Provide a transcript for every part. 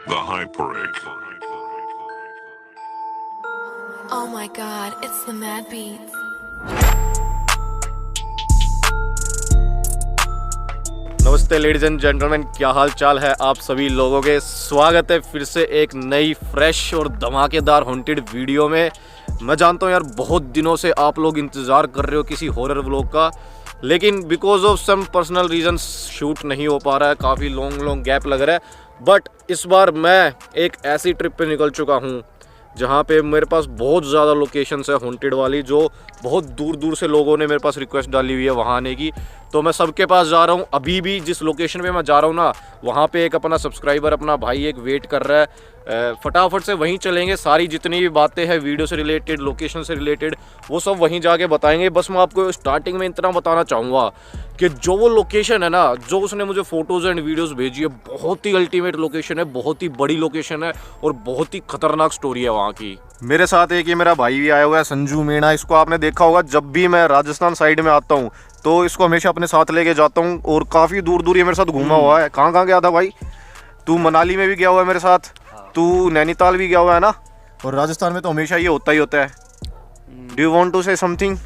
The Hyperic. Oh my god, it's the Mad Beats. नमस्ते ladies and gentleman, क्या हाल चाल है आप सभी लोगों के। स्वागत है फिर से एक नई फ्रेश और धमाकेदार हॉन्टेड वीडियो में। मैं जानता हूँ यार, बहुत दिनों से आप लोग इंतज़ार कर रहे हो किसी हॉरर व्लॉग का, लेकिन because of some personal reasons shoot नहीं हो पा रहा है, काफ़ी लॉन्ग गैप लग रहा है। बट इस बार मैं एक ऐसी ट्रिप पे निकल चुका हूँ जहाँ पे मेरे पास बहुत ज़्यादा लोकेशंस है हॉन्टेड वाली, जो बहुत दूर दूर से लोगों ने मेरे पास रिक्वेस्ट डाली हुई है वहाँ आने की। तो मैं सबके पास जा रहा हूँ। अभी भी जिस लोकेशन पे मैं जा रहा हूँ ना, वहाँ पे एक अपना सब्सक्राइबर, अपना भाई एक वेट कर रहा है। फटाफट से वहीं चलेंगे। सारी जितनी भी बातें हैं वीडियो से रिलेटेड, लोकेशन से रिलेटेड, वो सब वहीं जाके बताएंगे। बस मैं आपको स्टार्टिंग में इतना बताना चाहूँगा कि जो वो लोकेशन है ना, जो उसने मुझे फ़ोटोज़ एंड वीडियोस भेजी है, बहुत ही अल्टीमेट लोकेशन है, बहुत ही बड़ी लोकेशन है और बहुत ही खतरनाक स्टोरी है वहाँ की। मेरे साथ एक ये मेरा भाई भी आया हुआ है, संजू मीणा। इसको आपने देखा होगा, जब भी मैं राजस्थान साइड में आता हूँ तो इसको हमेशा अपने साथ लेके जाता हूँ और काफ़ी दूर दूर ये मेरे साथ घूमा हुआ है। कहाँ कहाँ गया था भाई? तू मनाली में भी गया हुआ है मेरे साथ, तू नैनीताल भी गया हुआ है ना, और राजस्थान में तो हमेशा ये होता ही होता है। Do you want to say something?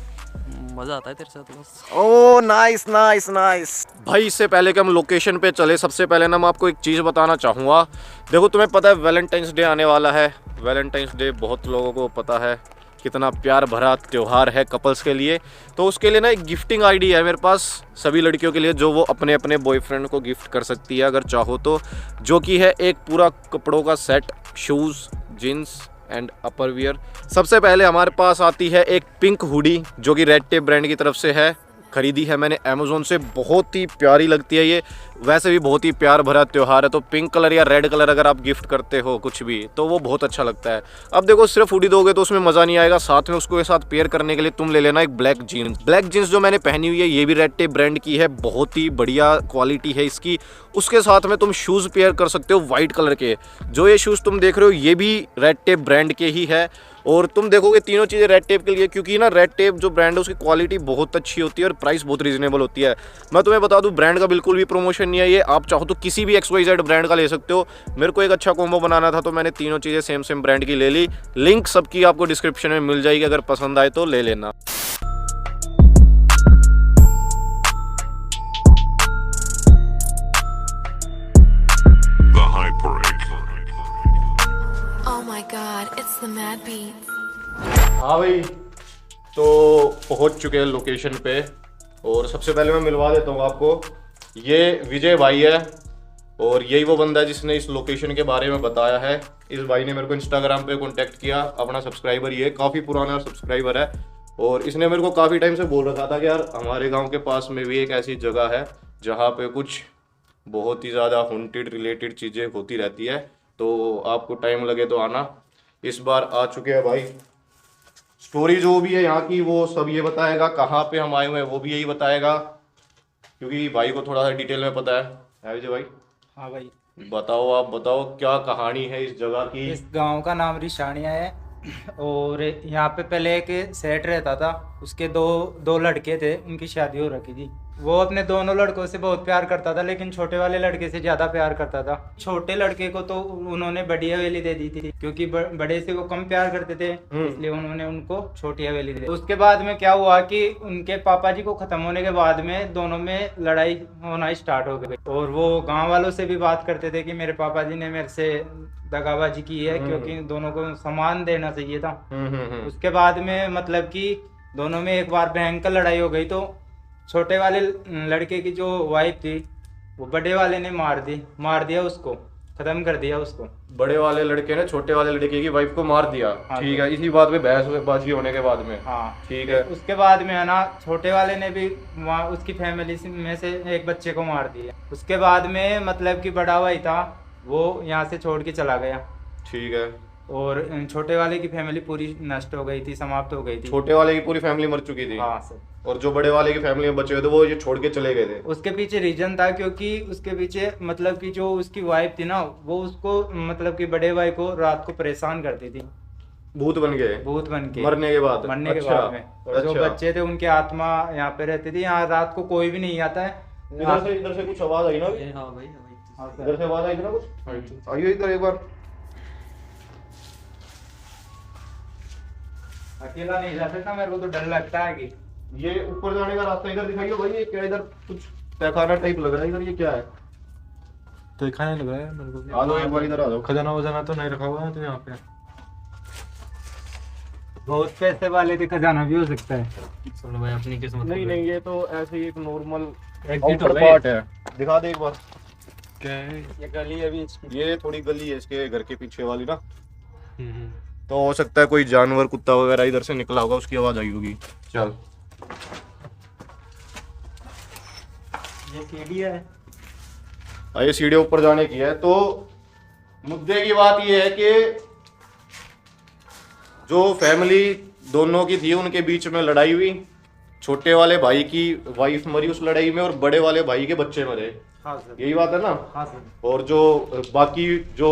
मजा आता है तेरे साथ बस। Oh nice nice nice. भाई इससे पहले कि हम लोकेशन पे चले, सबसे पहले ना मैं आपको एक चीज़ बताना चाहूँगा। देखो, तुम्हें पता है वैलेंटाइंस डे आने वाला है। वैलेंटाइंस डे बहुत लोगों को पता है कितना प्यार भरा त्यौहार है कपल्स के लिए। तो उसके लिए ना एक गिफ्टिंग आईडी है मेरे पास सभी लड़कियों के लिए, जो वो अपने अपने बॉयफ्रेंड को गिफ्ट कर सकती है अगर चाहो तो, जो कि है एक पूरा कपड़ों का set, shoes, jeans and upper wear. सबसे पहले हमारे पास आती है एक पिंक हुडी, जो कि रेड टेप ब्रांड की तरफ से है। खरीदी है मैंने अमेज़ोन से, बहुत ही प्यारी लगती है ये। वैसे भी बहुत ही प्यार भरा त्यौहार है, तो पिंक कलर या रेड कलर अगर आप गिफ्ट करते हो कुछ भी, तो वो बहुत अच्छा लगता है। अब देखो, सिर्फ हुडी दोगे तो उसमें मज़ा नहीं आएगा, साथ में उसको के साथ पेयर करने के लिए तुम ले लेना एक ब्लैक जीन्स। ब्लैक जीन्स जो मैंने पहनी हुई है, ये भी रेड टेप ब्रांड की है, बहुत ही बढ़िया क्वालिटी है इसकी। उसके साथ में तुम शूज़ पेयर कर सकते हो वाइट कलर के। जो ये शूज़ तुम देख रहे हो, ये भी रेड टेप ब्रांड के ही है। और तुम देखोगे तीनों चीज़ें रेड टेप के लिए, क्योंकि ना रेड टेप जो ब्रांड है उसकी क्वालिटी बहुत अच्छी होती है और प्राइस बहुत रीजनेबल होती है। मैं तुम्हें बता दूं, ब्रांड का बिल्कुल भी प्रमोशन नहीं है ये। आप चाहो तो किसी भी XYZ ब्रांड का ले सकते हो। मेरे को एक अच्छा कॉम्बो बनाना था, तो मैंने तीनों चीज़ें सेम ब्रांड की ले ली। लिंक सबकी आपको डिस्क्रिप्शन में मिल जाएगी, अगर पसंद आए तो ले लेना। The Hyperic. Oh my god, it's the Mad Beats. हाँ भाई, तो पहुंच चुके हैं लोकेशन पे। और सबसे पहले मैं मिलवा देता हूँ आपको, ये विजय भाई है और यही वो बंदा है जिसने इस लोकेशन के बारे में बताया है। इस भाई ने मेरे को इंस्टाग्राम पे कांटेक्ट किया, अपना सब्सक्राइबर, ये काफ़ी पुराना सब्सक्राइबर है। और इसने मेरे को काफ़ी टाइम से बोल रखा था कि यार हमारे गांव के पास में भी एक ऐसी जगह है जहाँ पे कुछ बहुत ही ज़्यादा हॉन्टेड रिलेटेड चीज़ें होती रहती है, तो आपको टाइम लगे तो आना। इस बार आ चुके हैं भाई। स्टोरी जो भी है यहाँ की वो सब ये बताएगा, कहाँ पे हम आए हुए हैं वो भी यही बताएगा, क्योंकि भाई को थोड़ा सा डिटेल में पता है विजय भाई? हाँ भाई, बताओ, आप बताओ क्या कहानी है इस जगह की। इस गांव का नाम रिशानिया है और यहाँ पे पहले एक सेठ रहता था। उसके दो लड़के थे, उनकी शादी हो रखी थी। वो अपने दोनों लड़कों से बहुत प्यार करता था, लेकिन छोटे वाले लड़के से ज्यादा प्यार करता था। छोटे लड़के को तो उन्होंने बड़ी हवेली दे दी थी, क्योंकि बड़े से वो कम प्यार करते थे, इसलिए उन्होंने उनको छोटी हवेली दे दी। उसके बाद में क्या हुआ कि उनके पापा जी को खत्म होने के बाद में दोनों में लड़ाई होना स्टार्ट हो गई, और वो गाँव वालों से भी बात करते थे कि मेरे पापा जी ने मेरे से दगाबाजी की है, क्योंकि दोनों को सम्मान देना चाहिए था। उसके बाद में मतलब कि दोनों में एक बार भयंकर लड़ाई हो गई, तो छोटे वाले लड़के की जो वाइफ थी वो बड़े वाले ने मार दिया उसको, खत्म कर दिया उसको। बड़े वाले लड़के ने छोटे वाले लड़के की वाइफ को मार दिया। हाँ, ठीक है, इसी बात पे बहसबाजी होने के बाद में। हाँ ठीक है। उसके बाद में है ना, छोटे वाले ने भी वहाँ उसकी फैमिली में से एक बच्चे को मार दिया। उसके बाद में मतलब कि बड़ा भाई था, वो यहाँ से छोड़ के चला गया। ठीक है। और छोटे वाले की फैमिली पूरी नष्ट हो गई थी, समाप्त हो गई थी। छोटे वाले की पूरी फैमिली मर चुकी थी। हाँ सर। और जो बड़े वाले की फैमिली में बचे हुए थे वो ये छोड़ के चले गए थे। उसके पीछे रीजन था, क्योंकि उसके पीछे मतलब कि जो उसकी वाइफ थी ना, वो उसको मतलब कि बड़े भाई को रात को परेशान करती थी। भूत बन के मरने के बाद। मरने के बाद में। और जो बच्चे थे उनकी आत्मा यहाँ पे रहती थी। यहाँ रात को कोई भी नहीं आता है। इधर से कुछ आवाज आई ना? हाँ भाई, हाँ इधर सर। से आवाज आई थी ना कुछ, आइए इधर एक बार। अकेला नहीं जा सकता, मेरे को तो डर लगता है कि ये ऊपर जाने का रास्ता इधर दिखाइए भाई, ये क्या इधर कुछ तहखाना टाइप लग रहा है इधर, ये क्या है? तो दिखाने लग रहा है मेरे को। आ जाओ एक बार इधर आ जाओ। खजाना वजाना तो नहीं रखा हुआ है तो यहाँ पे। बहुत पैसे वाले थे, खजाना भी हो सकता है। चलो भाई अपनी किस्मत। नहीं नहीं, ये तो ऐसे ही एक नॉर्मल एग्जिट आउटर हो पार्ट है। दिखा दे एक बार। क्या है? ये गली अभी इसकी। ये थोड़ी गली है इसके घर के पीछे वाली ना, हम्म। तो हो सकता है कोई जानवर कुत्ता वगैरह इधर से निकला होगा, उसकी आवाज आई होगी। चल ये सीढ़ी है। ये सीढ़ी ऊपर जाने की है। तो मुद्दे की बात ये है कि जो फैमिली दोनों की थी उनके बीच में लड़ाई हुई, छोटे वाले भाई की वाइफ मरी उस लड़ाई में और बड़े वाले भाई के बच्चे मरे, हाँ सर। यही बात है ना? हाँ सर। और जो बाकी जो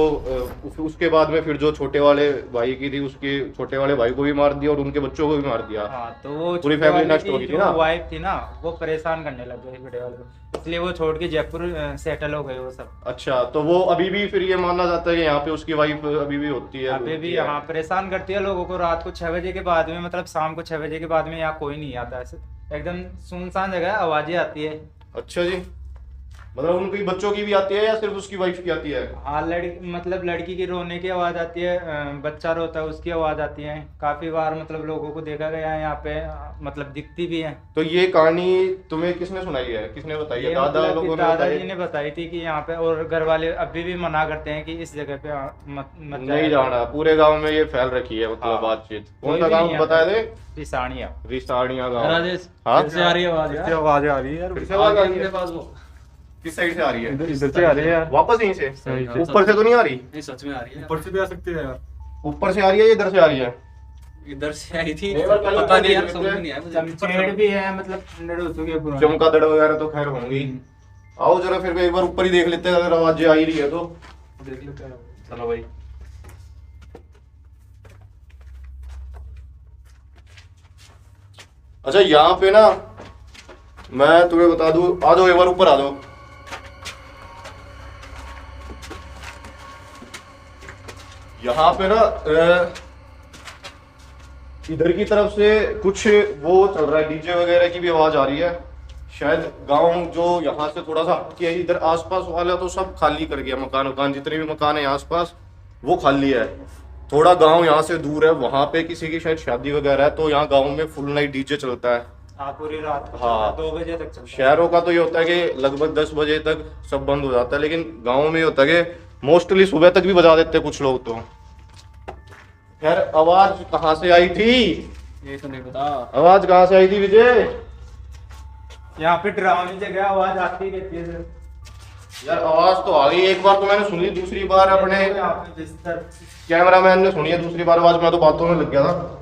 उसके बाद में फिर जो छोटे वाले भाई की थी, उसके छोटे वाले भाई को भी मार दिया और उनके बच्चों को भी मार दिया। हाँ, तो वो पूरी छोटे family वाले नष्ट हो गई की थी जो ना? वाइफ थी ना, वो परेशान करने लग गई बड़े वाले को, इसलिए वो छोड़ के जयपुर सेटल हो गए वो सब। अच्छा, तो वो अभी भी फिर ये मानना जाता है कि यहाँ पे उसकी वाइफ अभी भी होती है? अभी भी यहाँ परेशान करती है लोगों को। रात को 6 बजे के बाद में, मतलब शाम को 6 बजे के बाद में यहाँ कोई नहीं आता, ऐसे एकदम सुनसान जगह है, आवाजें आती है। अच्छा जी, मतलब उनकी बच्चों की भी आती है या सिर्फ उसकी वाइफ की आती है? हाँ, मतलब लड़की की रोने की आवाज आती है, बच्चा रोता है उसकी आवाज आती है। काफी बार मतलब लोगों को देखा गया है यहाँ पे, मतलब दिखती भी है। तो ये कहानी तुम्हें किसने सुनाई है, किसने बताई है? ये दादा मतलब कि लोगों ने दादाजी बताई? ने बताई थी कि यहाँ पे, और घर वाले अभी भी मना करते हैं कि इस जगह पे मत नहीं जाना। पूरे गांव में ये फैल रखी है मतलब हाँ। बातचीत। कोई कौन सा भी गांव नहीं बता आता। दे? पिसानिया। रिसाड़िया गांव। राजेश हाँ? फिर से आ रही है आवाज यार। आवाज आ रही है फिर से आवाज आ रही है? मेरे पास वो किस साइड से आ रही है? इधर से आ रही है यार। वापस यहीं से? सही है। ऊपर से तो नहीं आ रही? नहीं सच में आ रही है। ऊपर से भी आ सकती है यार। ऊपर से आ रही है या इधर से आ रही है? इधर से आई थी, एक बार पहले पता नहीं ऊपर यार, देख समझ लेते हैं। नहीं आया मुझे। चमचेड़ भी है, मतलब ठंडे हो चुकी है पूरा। चमकादड़ वगैरह तो खैर होंगी। आओ जरा फिर एक बार ऊपर ही देख लेते हैं, अगर आवाज आ ही रही है तो। देख लेते हैं। चलो भाई। अच्छा, यहाँ पे ना मैं तुम्हें बता दूं, आ जाओ एक बार ऊपर आ जाओ। यहाँ पे ना इधर की तरफ से कुछ वो चल रहा है, डीजे वगैरह की भी आवाज आ रही है। शायद गांव जो यहाँ से थोड़ा सा हटके है, इधर आसपास वाला तो सब खाली कर गया, मकान जितने भी मकान है आसपास वो खाली है। थोड़ा गांव यहाँ से दूर है, वहां पे किसी की शायद शादी वगैरह है, तो यहाँ गांव में फुल नाइट डीजे चलता है। हाँ, पूरी रात को हाँ। 2 बजे तक चलता है। शहरों का तो ये होता है कि लगभग 10 बजे तक सब बंद हो जाता है, लेकिन गाँव में ये होता है कि मोस्टली सुबह तक भी बजा देते हैं कुछ लोग तो। खैर, आवाज कहाँ से आई थी? ये तो नहीं पता। आवाज कहाँ से आई थी विजय? यहाँ पे डरावनी जगह आवाज आती रहती है। यार आवाज तो आ गई, एक बार तो मैंने सुनी, दूसरी बार अपने यहाँ पे बिस्तर। कैमरामैन ने सुनी है, दूसरी बार आवाज मैं तो बातों में लग गया था।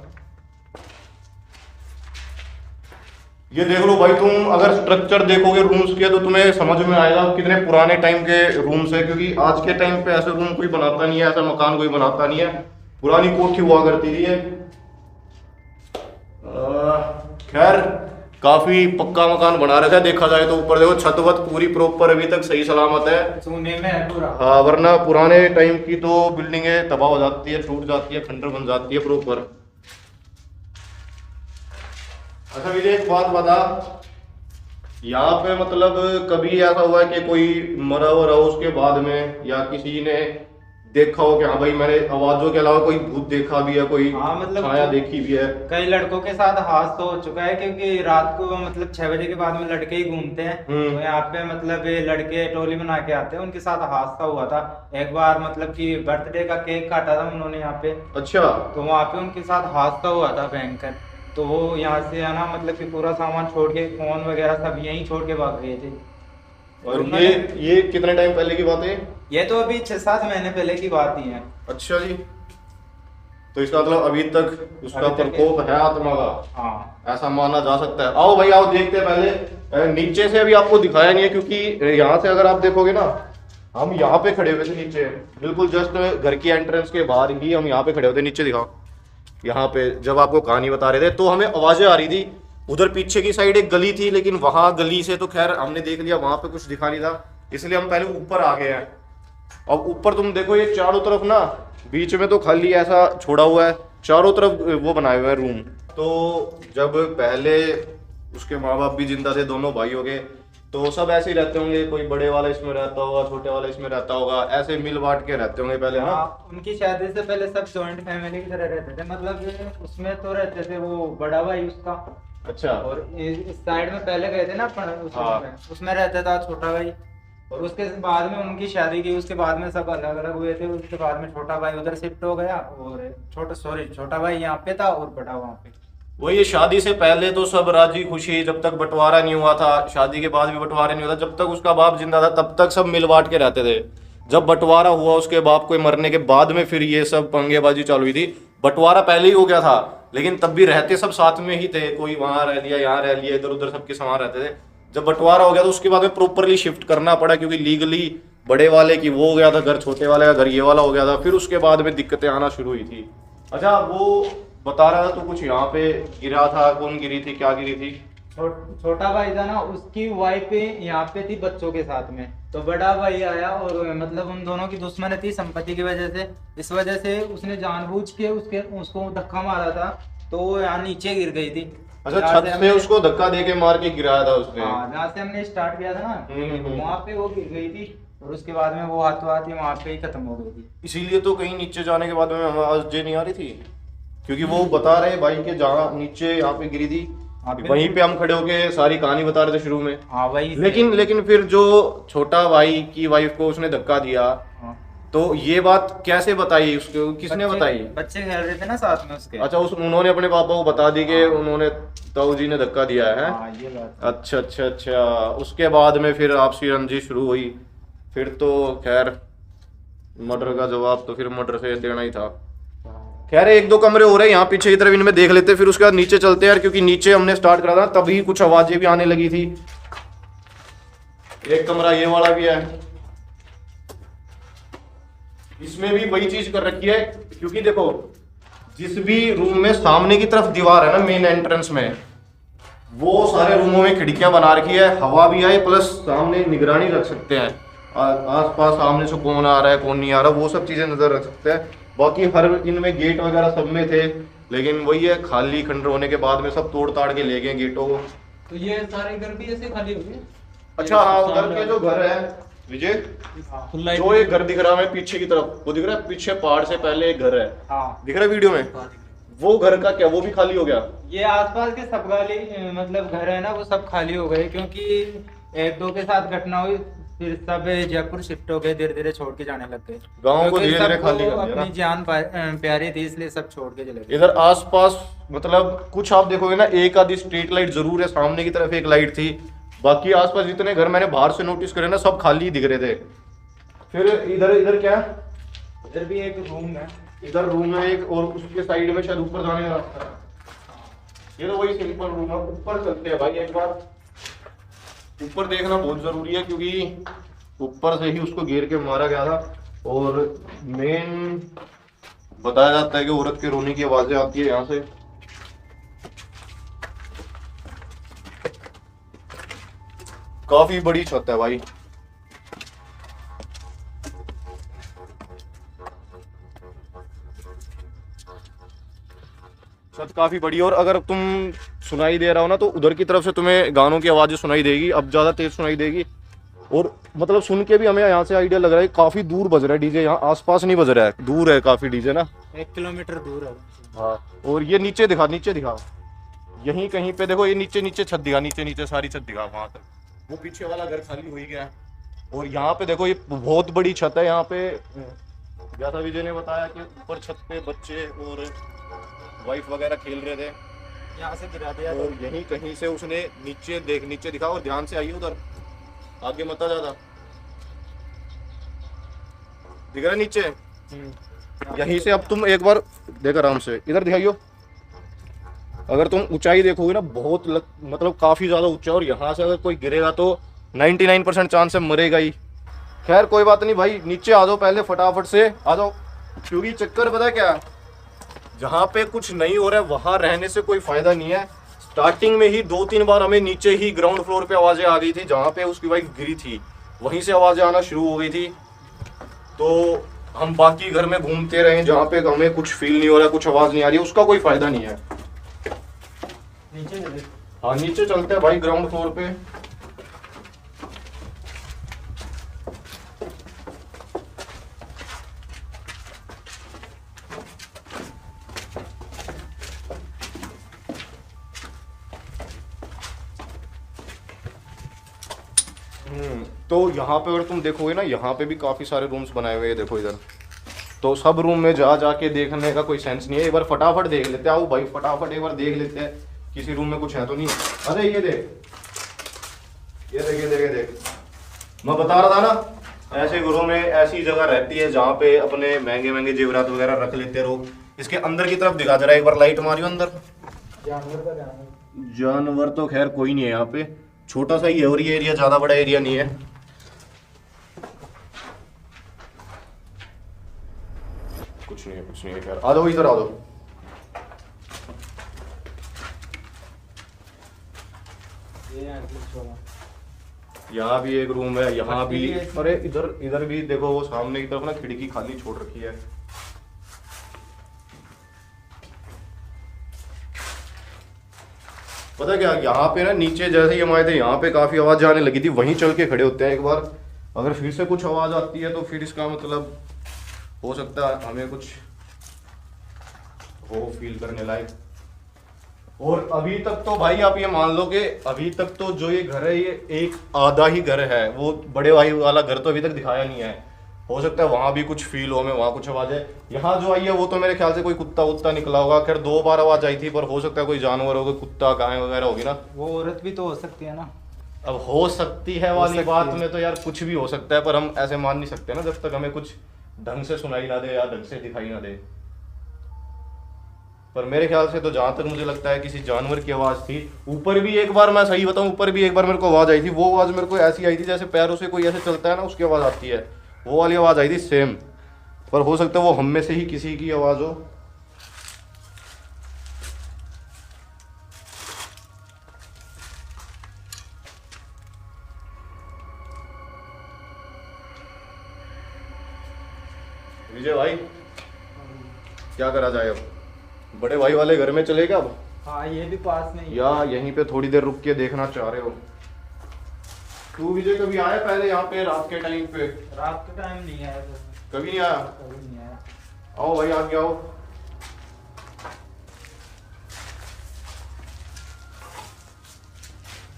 ये देख लो भाई, तुम अगर स्ट्रक्चर देखोगे रूम्स के तो तुम्हें समझ में आएगा कितने पुराने टाइम के रूम्स है, क्योंकि आज के टाइम पे ऐसे रूम कोई बनाता नहीं है, ऐसा मकान कोई बनाता नहीं है। पुरानी कोठी हुआ करती थी ये। खैर, काफी पक्का मकान बना रखा है देखा जाए तो। ऊपर देखो छत वत पूरी प्रॉपर अभी तक सही सलामत है। सोने में है पूरा। हाँ, वरना पुराने टाइम की तो बिल्डिंगें तबाह हो जाती है, टूट जाती है, खंडर बन जाती है प्रॉपर। अच्छा विजय, एक बात बता, यहाँ पे मतलब कभी ऐसा हुआ है कि कोई मरा हुआ रहा उसके बाद में, या किसी ने देखा हो कि हाँ भाई मैंने आवाजों के अलावा कोई भूत देखा भी है, कोई हाँ, मतलब छाया देखी भी है? कई लड़कों के साथ हादसा हो चुका है, क्योंकि रात को मतलब 6 बजे के बाद में लड़के ही घूमते हैं। तो यहाँ पे मतलब ये लड़के टोली बना के आते हैं, उनके साथ हादसा हुआ था एक बार। मतलब कि बर्थडे का केक काटा था उन्होंने यहाँ पे, अच्छा, तो वहाँ पे उनके साथ हादसा हुआ था भयंकर। तो वो यहाँ से है ना, मतलब कि पूरा सामान छोड़ के, फोन वगैरह सब यहीं छोड़ के भाग गए थे। और ये कितने टाइम पहले की बात है? ये तो अभी 6-7 महीने पहले की बात ही है। अच्छा जी, तो इसका मतलब अभी तक उसका अभी तक प्रकोप है आत्मा का, हाँ। ऐसा माना जा सकता है। आओ भाई आओ, देखते हैं पहले। नीचे से अभी आपको दिखाया नहीं है, क्योंकि यहाँ से अगर आप देखोगे ना, हम यहाँ पे खड़े हुए थे नीचे, बिल्कुल जस्ट घर की एंट्रेंस के बाहर ही हम यहाँ पे खड़े हुए थे। नीचे दिखाओ, यहाँ पे जब आपको कहानी बता रहे थे तो हमें आवाजें आ रही थी। उधर पीछे की साइड एक गली थी, लेकिन वहां गली से तो खैर हमने देख लिया, वहां पे कुछ दिखा नहीं था। इसलिए हम पहले ऊपर आ गए हैं। अब ऊपर तुम देखो ये चारों तरफ ना, बीच में तो खाली ऐसा छोड़ा हुआ है, चारों तरफ वो बनाए हुए हैं रूम। तो जब पहले उसके माँ बाप भी जिंदा थे, दोनों भाई हो गए, तो सब ऐसे ही रहते होंगे, कोई बड़े वाला इसमें रहता होगा, छोटे वाला इसमें रहता होगा, ऐसे मिल बांट के रहते होंगे पहले, हाँ। उनकी शादी से पहले सब जॉइंट फैमिली की तरह रहते थे, मतलब उसमें तो रहते थे वो बड़ा भाई उसका, अच्छा। और इस साइड में पहले गए थे ना हाँ। उसमें रहता था छोटा भाई, और उसके बाद में उनकी शादी की, उसके बाद में सब अलग अलग हुए थे। उसके बाद में छोटा भाई उधर शिफ्ट हो गया, और छोटा भाई यहाँ पे था और बड़ा वहाँ पे। वही शादी से पहले तो सब राजी खुशी, जब तक बंटवारा नहीं हुआ था, शादी के बाद भी बंटवारा नहीं हुआ था, जब तक उसका बाप जिंदा था तब तक सब मिल बांट के रहते थे। जब बंटवारा हुआ उसके बाप को मरने के बाद में फिर ये सब पंगेबाजी चालू हुई थी। बंटवारा पहले ही हो गया था, लेकिन तब भी रहते सब साथ में ही थे, कोई वहां रह लिया, यहाँ रह लिया, इधर उधर सबके समान रहते थे। जब बंटवारा हो गया तो उसके बाद में प्रॉपरली शिफ्ट करना पड़ा, क्योंकि लीगली बड़े वाले की वो हो गया था घर, छोटे वाले का घर ये वाला हो गया था। फिर उसके बाद में दिक्कतें आना शुरू हुई थी। अच्छा, वो बता रहा था तो कुछ यहाँ पे गिरा था, कौन गिरी थी, क्या गिरी थी? छोटा भाई था ना, उसकी वाइफ यहाँ पे थी बच्चों के साथ में, तो बड़ा भाई आया और मतलब उन दोनों की दुश्मनी थी संपत्ति की वजह से। इस वजह से उसने जानबूझ के उसको धक्का मारा था, तो वो यहाँ नीचे गिर गई थी। अच्छा, छत से उसको धक्का दे के मार के गिराया था उसने? हाँ, जहाँ से हमने स्टार्ट किया था ना, वहाँ पे वो गिर गई थी, और उसके बाद में वो हाथों हाथ ही वहाँ पे ही खत्म हो गई थी। इसीलिए तो कहीं नीचे जाने के बाद में आवाज जे नहीं आ रही थी, क्योंकि वो बता रहे भाई के जहाँ नीचे यहाँ पे गिरी थी, वहीं पे हम खड़े होके सारी कहानी बता रहे थे शुरू में। हाँ वही। लेकिन फिर जो छोटा भाई की वाइफ को उसने धक्का दिया, तो ये बात कैसे बताई उसको, किसने बताई? बच्चे खेल रहे थे ना साथ में उसके। अच्छा, उन्होंने अपने पापा को बता दी कि उन्होंने ताऊ जी ने धक्का दिया है। हाँ, ये बात। अच्छा। उसके बाद में फिर आपसी रंजिश शुरू हुई। फिर तो खैर मर्डर का जवाब तो फिर मर्डर से देना ही था। खैर, एक दो कमरे हो रहे हैं यहाँ पीछे की तरफ, इनमें देख लेते, फिर उसके बाद नीचे चलते हैं यार, क्योंकि नीचे हमने स्टार्ट करा था तभी कुछ आवाजें भी आने लगी थी। एक कमरा ये वाला भी है, इसमें भी वही चीज कर रखी है, क्योंकि देखो जिस भी रूम में सामने की तरफ दीवार है ना मेन एंट्रेंस में, वो सारे रूमों में खिड़कियां बना रखी है, हवा भी आए, प्लस सामने निगरानी रख सकते हैं, आसपास सामने से कौन आ रहा है कौन नहीं आ रहा, वो सब चीजें नजर रख सकते हैं। बाकी हर इनमें गेट वगैरह सब में थे, लेकिन वही है खाली खंडर होने के बाद में सब तोड़ ताड़ के ले गए गेटों को। तो ये सारे घर भी ऐसे खाली हो गए? अच्छा हाँ, उधर के जो घर है विजय, जो एक घर दिख रहा है पीछे की तरफ, वो दिख रहा है पीछे पहाड़ से पहले एक घर है, दिख रहा है वीडियो में, वो घर का क्या वो भी खाली हो गया? ये आसपास के सब खाली मतलब घर है ना, वो सब खाली हो गए, क्योंकि एक दो के साथ घटना हुई, फिर सब जयपुर शिफ्ट हो गए, धीरे धीरे छोड़ के जाने लग गए गाँव को, धीरे धीरे खाली कर दिया अपनी जान प्यारी थी, इसलिए सब छोड़ के चले गए। इधर आसपास मतलब कुछ आप देखोगे ना, एक आधी स्ट्रीट लाइट जरूर है, सामने की तरफ एक लाइट थी, बाकी आसपास जितने घर मैंने बाहर से नोटिस करे ना सब खाली दिख रहे थे। फिर इधर क्या है? इधर भी एक रूम है, इधर रूम है एक, और उसके साइड में शायद ऊपर जाने का रास्ता है। ये तो वही सिंपल रूम है। ऊपर चलते हैं भाई, एक बार ऊपर देखना बहुत जरूरी है, क्योंकि ऊपर से ही उसको घेर के मारा गया था, और मेन बताया जाता है कि औरत के रोने की आवाजें आती है यहाँ से। काफी बड़ी छत है भाई। छत काफी बड़ी है, और अगर तुम सुनाई दे रहा हो ना तो उधर की तरफ से तुम्हें गानों की आवाजें सुनाई देगी, अब ज्यादा तेज सुनाई देगी, और मतलब सुन के भी हमें यहाँ से आइडिया लग रहा है काफी दूर बज रहा है डीजे, यहाँ आसपास नहीं बज रहा है, दूर है काफी डीजे ना, 1 किलोमीटर दूर है। हाँ, और ये नीचे दिखा यहीं कहीं पे देखो, ये नीचे छत दिखा, नीचे सारी छत दिखा वहां तक, वो पीछे वाला घर खाली हो ही गया। और यहाँ पे देखो, ये बहुत बड़ी छत है, यहाँ पे जैसा विजय ने बताया कि ऊपर छत पे बच्चे और वाइफ वगैरह खेल रहे थे, यहाँ से गिरा दिया, और यहीं कहीं से उसने नीचे दिखा, और ध्यान से आइए उधर, आगे मत ज्यादा दिख रहा है नीचे, यहीं से। अब तुम एक बार देख आराम से, इधर दिखाइयो, अगर तुम ऊंचाई देखोगे ना बहुत मतलब काफी ज्यादा ऊंचा, और यहाँ से अगर कोई गिरेगा तो 99% चांस है मरेगा ही। खैर कोई बात नहीं भाई, नीचे आ जाओ पहले, फटाफट से आ जाओ, क्योंकि चक्कर पता है क्या, जहाँ पे कुछ नहीं हो रहा है वहां रहने से कोई फायदा नहीं है। स्टार्टिंग में ही 2-3 बार हमें नीचे ही ग्राउंड फ्लोर पे आवाजें आ गई थी, जहाँ पे उसकी वाइफ गिरी थी, वहीं से आवाज़ें आना शुरू हो गई थी। तो हम बाकी घर में घूमते रहे जहाँ पे हमें कुछ फील नहीं हो रहा, कुछ आवाज़ नहीं आ रही है, उसका कोई फ़ायदा नहीं है। नीचे चले। हाँ नीचे चलते हैं भाई, ग्राउंड फ्लोर पे। तो यहाँ पे अगर तुम देखोगे ना, यहाँ पे भी काफ़ी सारे रूम्स बनाए हुए हैं, देखो इधर। तो सब रूम में जा जाके देखने का कोई सेंस नहीं है, एक बार फटाफट देख लेते हैं। आओ भाई फटाफट एक बार देख लेते हैं किसी रूम में कुछ है तो नहीं। अरे ये देख, ये देख, ये देख, ये देख, मैं बता रहा था ना, ऐसे घरों में ऐसी जगह रहती है जहाँ पे अपने महंगे महंगे जेवरात वगैरह रख लेते हैं लोग। इसके अंदर की तरफ दिखा दे रहा है, एक बार लाइट मारियो अंदर। जानवर तो खैर कोई नहीं है यहाँ पे, छोटा सा ही है और ये एरिया ज्यादा बड़ा एरिया नहीं है। कुछ नहीं है, कुछ नहीं है खैर। आ जाओ इधर, आ जाओ। यहाँ भी एक रूम है, यहाँ भी। अरे इधर इधर भी देखो, वो सामने की तरफ ना खिड़की खाली छोड़ रखी है। पता क्या, यहाँ पे ना नीचे जैसे ही हम आए थे यहाँ पे काफी आवाज आने लगी थी, वहीं चल के खड़े होते हैं एक बार। अगर फिर से कुछ आवाज आती है तो फिर इसका मतलब हो सकता है हमें कुछ हो फील करने लायक। और अभी तक तो भाई आप ये मान लो कि अभी तक तो जो ये घर है ये एक आधा ही घर है, वो बड़े भाई वाला घर तो अभी तक दिखाया नहीं है। हो सकता है वहां भी कुछ फील हो, में वहां कुछ आवाज है। यहाँ जो आई है वो तो मेरे ख्याल से कोई कुत्ता वुत्ता निकला होगा। खैर 2 बार आवाज आई थी, पर हो सकता है कोई जानवर होगा, कुत्ता गाय वगैरह होगी ना। वो औरत भी तो हो सकती है ना। अब हो सकती है वाली बात में तो यार कुछ भी हो सकता है, पर हम ऐसे मान नहीं सकते ना जब तक हमें कुछ ढंग से सुनाई ना दे या ढंग से दिखाई ना दे। पर मेरे ख्याल से तो जहां तक मुझे लगता है किसी जानवर की आवाज थी। ऊपर भी एक बार, मैं सही बताऊं, ऊपर भी एक बार मेरे को आवाज आई थी। वो आवाज मेरे को ऐसी आई थी जैसे पैरों से कोई ऐसे चलता है ना, उसकी आवाज आती है, वो वाली आवाज आई थी सेम। पर हो सकता है वो हम में से ही किसी की आवाज हो। विजय भाई क्या करा जाए अब? बड़े भाई वाले घर में चले क्या अब? हाँ ये भी पास में ही है। या यहीं पे थोड़ी देर रुक के देखना चाह रहे हो? तू विजय कभी आया पहले यहाँ पे रात के टाइम पे? रात के टाइम नहीं आया। कभी नहीं आया? कभी नहीं आया। आओ भाई आगे आओ।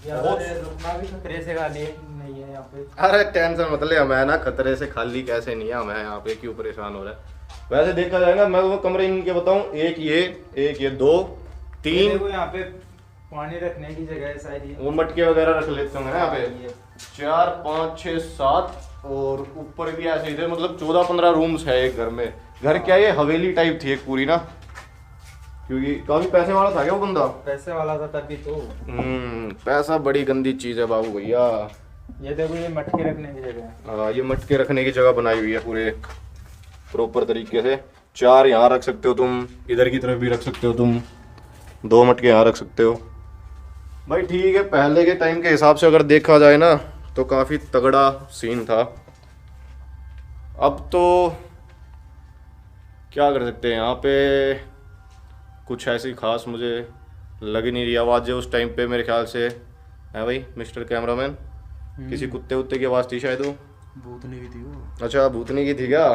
रुकना भी खतरे से खाली नहीं है यहाँ पे। अरे टेंशन मत ले, मैं ना खतरे से खाली कैसे नहीं है, मैं यहाँ पे क्यों परेशान हो रहा है। वैसे देखा जाए ना, मैं वो कमरे इनके बताऊं, एक ये 2 3 देखो यहाँ पे पानी रखने की जगह है शायद, वो मटके वगैरह रख लेते होंगे ना यहाँ पे। 4 5 6 7 और ऊपर भी ऐसे इधर, मतलब 14-15 रूम्स है एक घर में। घर क्या ये हवेली टाइप थी एक पूरी ना, क्योंकि काफी पैसे वाला था क्या वो बंदा? पैसे वाला था तभी तो। पैसा बड़ी गंदी चीज है बाबू भैया। ये देखो ये मटके रखने की जगह है। हाँ ये मटके रखने की जगह बनाई हुई है पूरे प्रॉपर तरीके से। 4 यहाँ रख सकते हो तुम, इधर की तरफ भी रख सकते हो तुम, 2 मटके यहाँ रख सकते हो भाई। ठीक है, पहले के टाइम के हिसाब से अगर देखा जाए ना तो काफी तगड़ा सीन था। अब तो क्या कर सकते हैं, यहाँ पे कुछ ऐसी खास मुझे लग नहीं रही आवाज़ें उस टाइम पे मेरे ख्याल से। है भाई मिस्टर कैमरामैन, किसी कुत्ते उत्ते की आवाज़ थी शायद वो? भूतनी की थी वो। अच्छा भूतनी की थी क्या?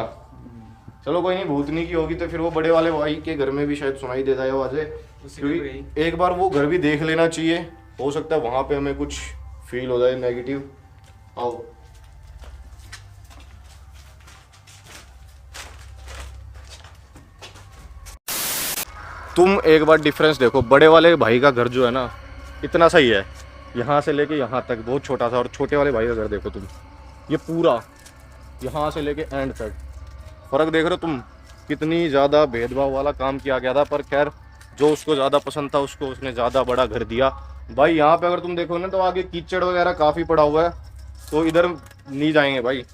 चलो कोई नहीं, भूतनी की होगी तो फिर वो बड़े वाले भाई के घर में भी शायद सुनाई देता है आवाज़ें। क्योंकि एक बार वो घर भी देख लेना चाहिए, हो सकता है वहाँ पे हमें कुछ फील हो जाए नेगेटिव। आओ तुम एक बार डिफरेंस देखो, बड़े वाले भाई का घर जो है ना इतना सही है, यहाँ से लेके यहाँ तक बहुत छोटा था, और छोटे वाले भाई का घर देखो तुम, ये पूरा यहाँ से लेके एंड तक। फ़र्क देख रहे हो तुम, कितनी ज़्यादा भेदभाव वाला काम किया गया था। पर खैर जो उसको ज़्यादा पसंद था उसको उसने ज़्यादा बड़ा घर दिया भाई। यहाँ पे अगर तुम देखो ना तो आगे कीचड़ वगैरह काफ़ी पड़ा हुआ है, तो इधर नहीं जाएंगे भाई।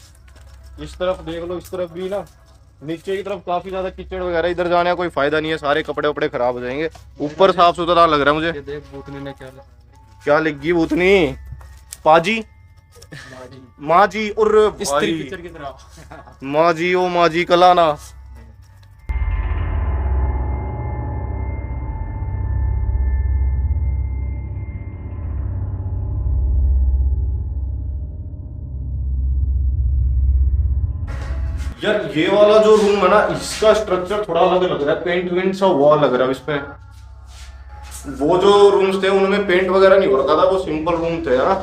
इस तरफ देख लो, इस तरफ भी ना नीचे की तरफ काफ़ी ज़्यादा कीचड़ वगैरह, इधर जाने का कोई फ़ायदा नहीं है, सारे कपड़े वपड़े खराब हो जाएंगे। ऊपर साफ सुथरा लग रहा है मुझे। ये देख भूतनी ने क्या क्या लिख गई भूतनी? पाजी माँ जी और स्त्री पिक्चर की तरह। माँ जी ओ माँ जी कलाना। यार ये वाला जो रूम है ना, इसका स्ट्रक्चर थोड़ा अलग लग रहा है, पेंट वेंट सा हुआ लग रहा है इस पे। वो जो रूम्स थे उनमें पेंट वगैरह नहीं हो रखा था, वो सिंपल रूम थे ना।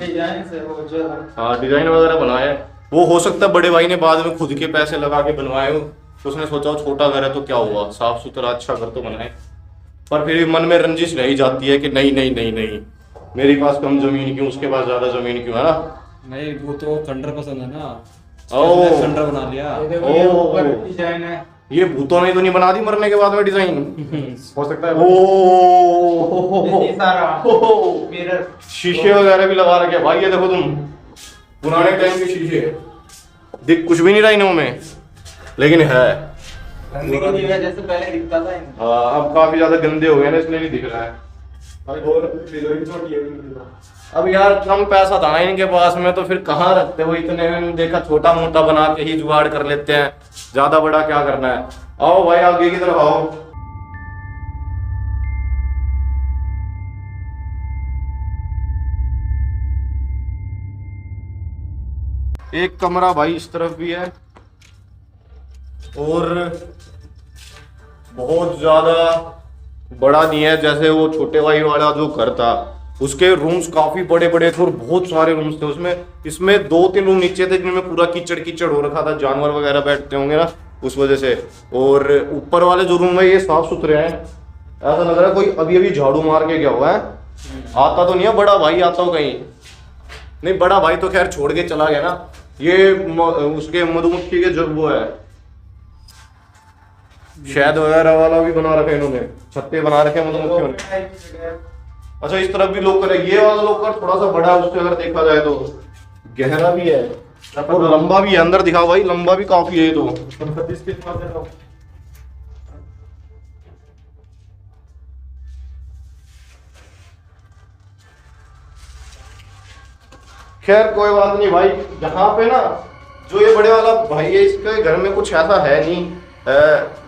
डिजाइन से वो जो हाँ डिजाइन वगैरह बनाए हैं। वो हो सकता है बड़े भाई ने बाद में खुद के पैसे लगा के बनवाए हो, तो उसने सोचा वो छोटा घर है तो क्या हुआ, साफ सुथरा अच्छा घर तो बनाए। पर फिर भी मन में रंजिश रह ही जाती है कि नहीं नहीं नहीं नहीं, मेरे पास कम जमीन क्यों, उसके पास ज्यादा जमीन क्यों, है ना। नहीं वो तो खंडर पसंद है ना, ओ खंडर बना लिया। ऊपर डिजाइन है। ये भूतों ने तो नहीं बना दी मरने के बाद में डिजाइन, हो सकता है। ये सारा ओ मिरर शीशे वगैरह भी लगा रखे भाई, ये देखो तुम, पुराने टाइम के शीशे, दिख कुछ भी नहीं रहा इनों में, लेकिन है। गंदगी की वजह से पहले दिखता था इनमें। हाँ अब काफी ज्यादा गंदे हो गए ना, इसलिए नहीं दिख रहा है। अब यार कम पैसा था ना इनके पास में, तो फिर कहाँ रखते वो इतने, देखा छोटा मोटा बना के ही जुगाड़ कर लेते हैं, ज्यादा बड़ा क्या करना है। आओ भाई आगे की तरफ आओ। एक कमरा भाई इस तरफ भी है, और बहुत ज्यादा बड़ा नहीं है, जैसे वो छोटे भाई वाला जो घर था उसके रूम्स काफी बड़े बड़े थे और बहुत सारे रूम्स थे उसमें। इसमें 2-3 रूम नीचे थे जिनमें पूरा कीचड़ कीचड़ हो रखा था, जानवर वगैरह बैठते होंगे ना उस वजह से। और ऊपर वाले जो रूम है ये साफ सुथरे हैं, ऐसा लग रहा है कोई अभी अभी झाड़ू मार के गया हुआ है। आता तो नहीं है बड़ा भाई, आता हो कहीं नहीं, बड़ा भाई तो खैर छोड़ के चला गया ना। ये उसके मधुमक्खी के जो वो है शहद वगैरह वाला भी बना रखे इन्होंने, छत्ते बना रखे मधुमक्खियों ने। अच्छा इस तरफ भी लोकर है, ये वाला लोकर थोड़ा सा बड़ा है उससे अगर देखा जाए तो, गहरा भी है और लंबा भी है। अंदर दिखाओ भाई, लंबा भी काफी है ये तो। खैर कोई बात नहीं भाई, यहाँ पे ना जो ये बड़े वाला भाई है इसके घर में कुछ ऐसा है नहीं।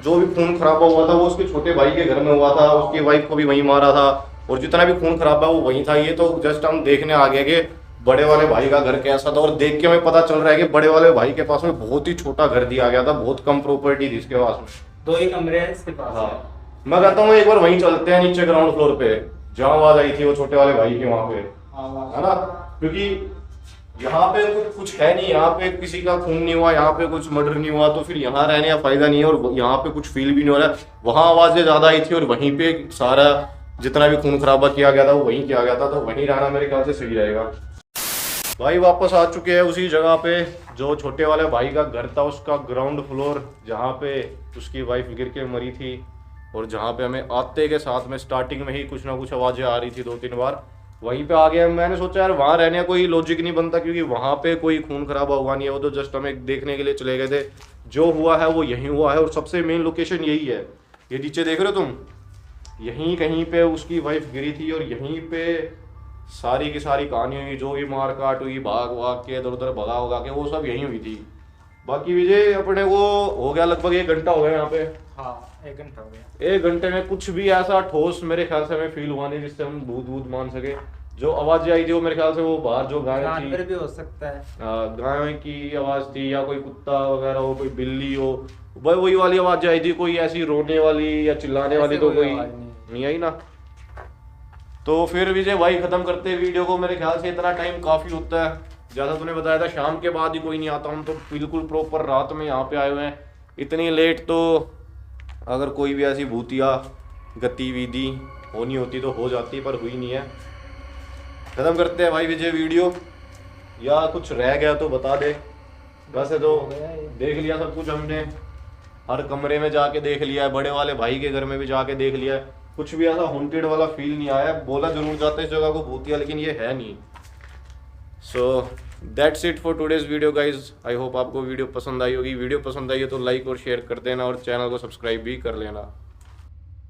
जो भी खून खराबा हुआ था वो उसके छोटे भाई के घर में हुआ था, उसकी वाइफ को भी वहीं मारा था, और जितना भी खून खराबा वो वहीं था। ये तो जस्ट हम देखने आ गए कि बड़े वाले भाई का घर कैसा था, और देख के हमें पता चल रहा है कि बड़े वाले भाई के पास में बहुत ही छोटा घर दिया गया था, बहुत कम प्रॉपर्टी थी इसके पास में, 2 ही कमरे हैं इसके पास। हाँ मैं कहता हूँ एक बार वहीं चलते हैं नीचे ग्राउंड फ्लोर पे, जहाँ आवाज आई थी वो छोटे वाले भाई की वहां पे, है ना। क्योंकि यहाँ पे कुछ है नहीं, यहाँ पे किसी का खून नहीं हुआ, यहाँ पे कुछ मर्डर नहीं हुआ, तो फिर यहाँ रहने का फायदा नहीं है, और यहाँ पे कुछ फील भी नहीं हो रहा है। वहाँ आवाजें ज्यादा आई थी और वहीं पे सारा जितना भी खून खराबा किया गया था वो वहीं किया गया था, तो वहीं रहना मेरे ख्याल से सही रहेगा। भाई वापस आ चुके हैं उसी जगह पे जो छोटे वाले भाई का घर था, उसका ग्राउंड फ्लोर, जहाँ पे उसकी वाइफ गिर के मरी थी, और जहाँ पे हमें आते के साथ में स्टार्टिंग में ही कुछ ना कुछ आवाजें आ रही थी 2-3 बार, वहीं पे आ गया। मैंने सोचा यार वहाँ रहने का कोई लॉजिक नहीं बनता, क्योंकि वहाँ पे कोई खून खराबा हुआ नहीं है, वो तो जस्ट हमें देखने के लिए चले गए थे। जो हुआ है वो यहीं हुआ है, और सबसे मेन लोकेशन यही है। ये नीचे देख रहे हो तुम, यहीं कहीं पे उसकी वाइफ गिरी थी, और यहीं पे सारी की सारी कहानी हुई, जो भी मार काट हुई, भाग भाग के इधर उधर भगा भगा के, वो सब यहीं हुई थी। बाकी विजय अपने को हो गया लगभग 1 घंटा हो गया यहाँ पे। हाँ 1 घंटा हो गया। 1 घंटे में कुछ भी ऐसा ठोस मेरे ख्याल से हमें फील हुआ नहीं जिससे हम भूत भूत मान सके। जो आवाजें आई थी वो मेरे ख्याल से वो बाहर जो गाय जानवर थी, भी हो सकता है, गाय की आवाज थी, या कोई कुत्ता वगैरह हो, कोई बिल्ली हो, वही वाली आवाज आई थी। कोई ऐसी रोने वाली या चिल्लाने वाली तो कोई नहीं आई ना। तो फिर विजय भाई खत्म करते वीडियो को, मेरे ख्याल से इतना टाइम काफी होता है। जैसा तूने बताया था शाम के बाद ही कोई नहीं आता, हम तो बिल्कुल प्रॉपर रात में यहाँ पे आए हुए हैं। इतनी लेट तो अगर कोई भी ऐसी भूतिया गतिविधि होनी होती तो हो जाती, पर हुई नहीं है। खत्म करते हैं भाई विजय वीडियो, या कुछ रह गया तो बता दे। वैसे तो देख लिया सब कुछ हमने, हर कमरे में जाके देख लिया है, बड़े वाले भाई के घर में भी जाके देख लिया है। कुछ भी ऐसा हॉन्टेड वाला फील नहीं आया। बोला जरूर जाता है इस जगह को भूतिया, लेकिन ये है नहीं। So that's it for today's video guys. I hope आपको वीडियो पसंद आई होगी। वीडियो पसंद आई है तो लाइक और शेयर कर देना, और चैनल को सब्सक्राइब भी कर लेना।